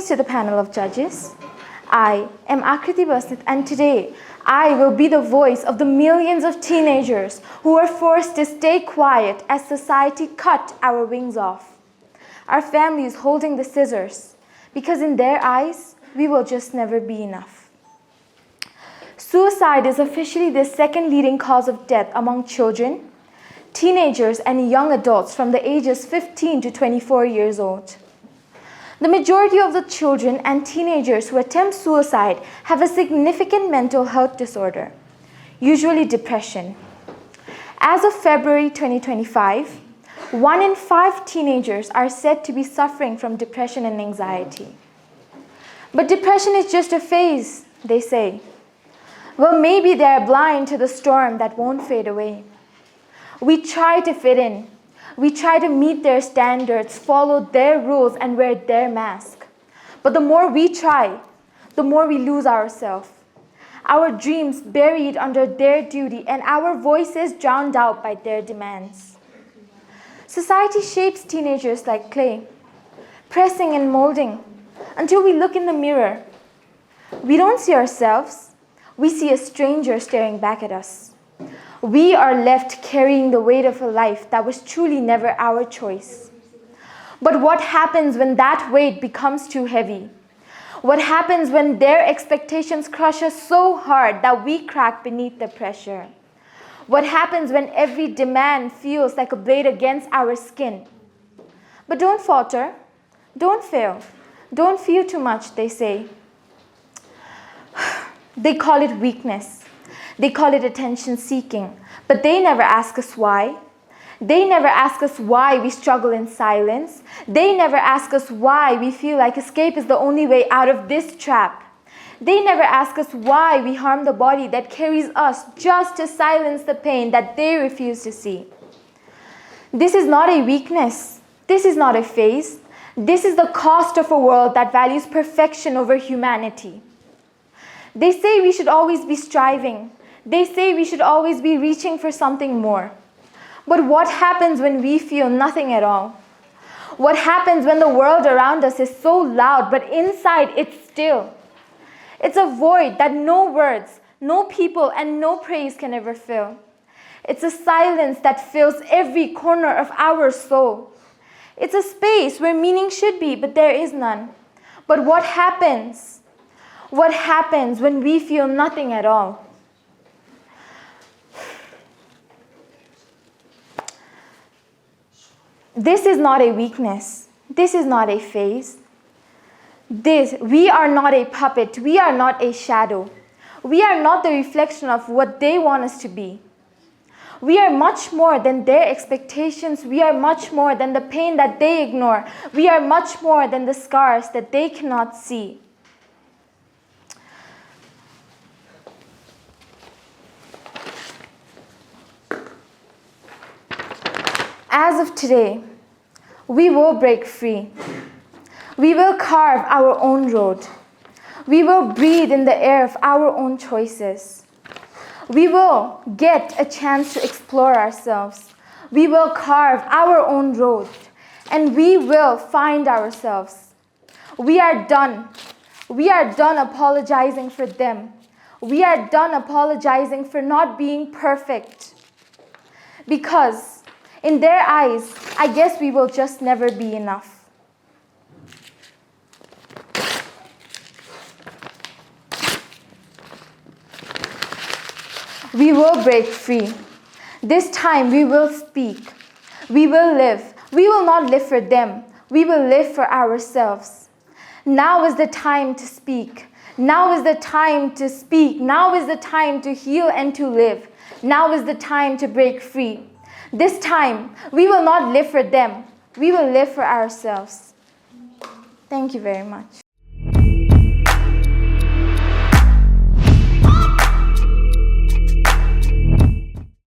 to the panel of judges. I am Akriti Basnet, and today I will be the voice of the millions of teenagers who were forced to stay quiet as society cut our wings off. Our families holding the scissors, because in their eyes, we will just never be enough. Suicide is officially the second leading cause of death among children, teenagers, and young adults from the ages 15 to 24 years old. The majority of the children and teenagers who attempt suicide have a significant mental health disorder, usually depression. As of February 2025, 1 in 5 teenagers are said to be suffering from depression and anxiety. But depression is just a phase, they say. Well, maybe they are blind to the storm that won't fade away. We try to fit in. We try to meet their standards, follow their rules, and wear their mask. But the more we try, the more we lose ourselves. Our dreams buried under their duty, and our voices drowned out by their demands. Society shapes teenagers like clay, pressing and molding until we look in the mirror. We don't see ourselves. We see a stranger staring back at us. We are left carrying the weight of a life that was truly never our choice. But what happens when that weight becomes too heavy? What happens when their expectations crush us so hard that we crack beneath the pressure? What happens when every demand feels like a blade against our skin? But don't falter, don't fail, don't feel too much, they say. They call it weakness. They call it attention seeking, but they never ask us why. They never ask us why we struggle in silence. They never ask us why we feel like escape is the only way out of this trap. They never ask us why we harm the body that carries us just to silence the pain that they refuse to see. This is not a weakness. This is not a phase. This is the cost of a world that values perfection over humanity. They say we should always be striving. They say we should always be reaching for something more. But what happens when we feel nothing at all? What happens when the world around us is so loud, but inside it's still? It's a void that no words, no people, and no praise can ever fill. It's a silence that fills every corner of our soul. It's a space where meaning should be, but there is none. But what happens? What happens when we feel nothing at all? This is not a weakness. This is not a phase. We are not a puppet. We are not a shadow. We are not the reflection of what they want us to be. We are much more than their expectations. We are much more than the pain that they ignore. We are much more than the scars that they cannot see. As of today, we will break free. We will carve our own road. We will breathe in the air of our own choices. We will get a chance to explore ourselves. We will carve our own road, and we will find ourselves. We are done. We are done apologizing for them. We are done apologizing for not being perfect. Because in their eyes, I guess we will just never be enough. We will break free. This time we will speak. We will live. We will not live for them. We will live for ourselves. Now is the time to speak. Now is the time to speak. Now is the time to heal and to live. Now is the time to break free. This time, we will not live for them. We will live for ourselves. Thank you very much.